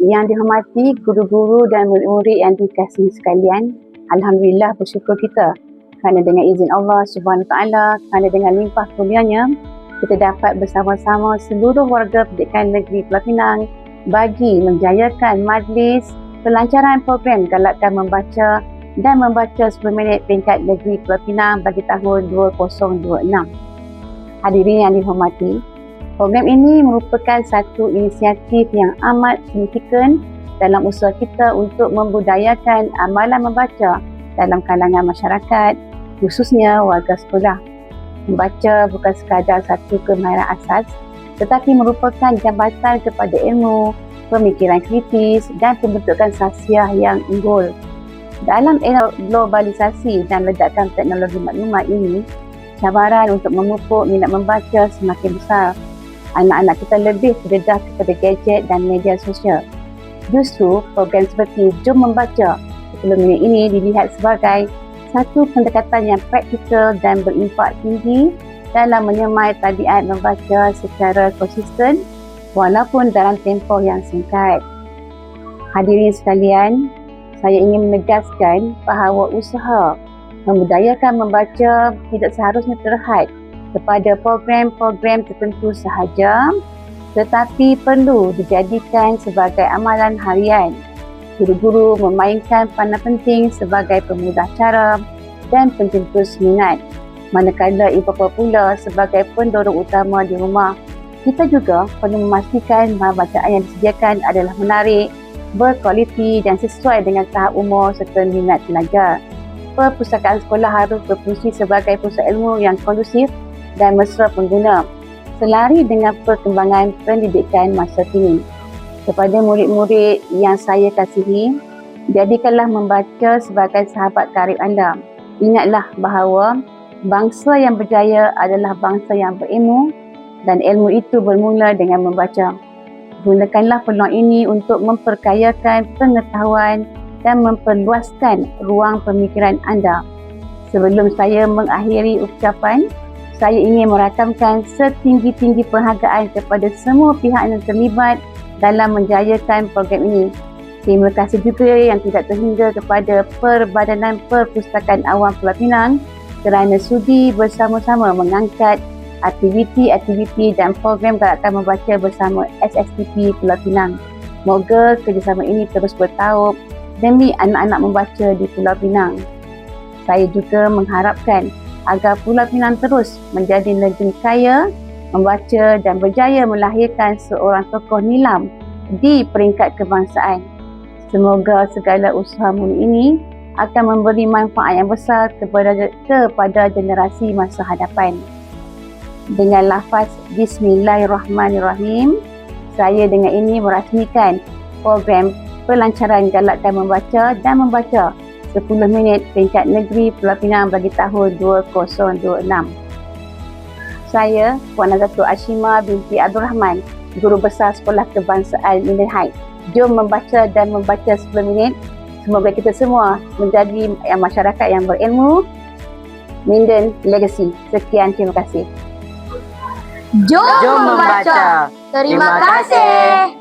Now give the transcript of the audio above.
Yang dihormati guru-guru dan murid-murid yang dikasihi sekalian, alhamdulillah bersyukur kita kerana dengan izin Allah Subhanahu Taala, kerana dengan limpah kurnianya kita dapat bersama-sama seluruh warga pendidikan negeri Pulau Pinang bagi menjayakan majlis pelancaran program Galakkan Membaca dan Membaca 10 minit peringkat negeri Pulau Pinang bagi tahun 2026. Hadirin yang dihormati, program ini merupakan satu inisiatif yang amat signifikan dalam usaha kita untuk membudayakan amalan membaca dalam kalangan masyarakat, khususnya warga sekolah. Membaca bukan sekadar satu kemahiran asas, tetapi merupakan jambatan kepada ilmu, pemikiran kritis dan pembentukan sahsiah yang unggul. Dalam era globalisasi dan ledakan teknologi maklumat ini, cabaran untuk memupuk minat membaca semakin besar. Anak-anak kita lebih terdedah kepada gadget dan media sosial. Justru program seperti Jom Membaca 10 minit ini dilihat sebagai satu pendekatan yang praktikal dan berimpak tinggi dalam menyemai tabiat membaca secara konsisten walaupun dalam tempoh yang singkat. Hadirin sekalian, saya ingin menegaskan bahawa usaha membudayakan membaca tidak seharusnya terhad kepada program-program tertentu sahaja, tetapi perlu dijadikan sebagai amalan harian. Guru-guru memainkan peranan penting sebagai pemudah cara dan pencetus minat, manakala ibu bapa pula sebagai pendorong utama di rumah. Kita juga perlu memastikan bahawa bacaan yang disediakan adalah menarik, berkualiti dan sesuai dengan tahap umur serta minat pelajar. Perpustakaan sekolah harus berfungsi sebagai pusat ilmu yang kondusif dan mesra pengguna, selari dengan perkembangan pendidikan masa kini. Kepada murid-murid yang saya kasihi, jadikanlah membaca sebagai sahabat karib anda. Ingatlah bahawa bangsa yang berjaya adalah bangsa yang berilmu dan ilmu itu bermula dengan membaca. Gunakanlah peluang ini untuk memperkayakan pengetahuan dan memperluaskan ruang pemikiran anda. Sebelum saya mengakhiri ucapan, saya ingin merakamkan setinggi-tinggi penghargaan kepada semua pihak yang terlibat dalam menjayakan program ini. Terima kasih juga yang tidak terhingga kepada Perbadanan Perpustakaan Awam Pulau Pinang kerana sudi bersama-sama mengangkat aktiviti-aktiviti dan program Galakkan Membaca bersama SSTP Pulau Pinang. Moga kerjasama ini terus bertaup demi anak-anak membaca di Pulau Pinang. Saya juga mengharapkan agar Pulau Pinang terus menjadi negeri kaya, membaca dan berjaya melahirkan seorang tokoh nilam di peringkat kebangsaan. Semoga segala usaha mulia ini akan memberi manfaat yang besar kepada generasi masa hadapan. Dengan lafaz Bismillahirrahmanirrahim, saya dengan ini merasmikan program pelancaran Galakkan Membaca dan Membaca 10 minit peringkat negeri Pulau Pinang bagi tahun 2026. Saya, Puan Nazatul Ashimah binti Abdul Rahman, Guru Besar Sekolah Kebangsaan Minden Heights. Jom membaca dan membaca 10 minit. Semoga kita semua menjadi masyarakat yang berilmu. Minden Legacy. Sekian, terima kasih. Jom membaca. Terima kasih.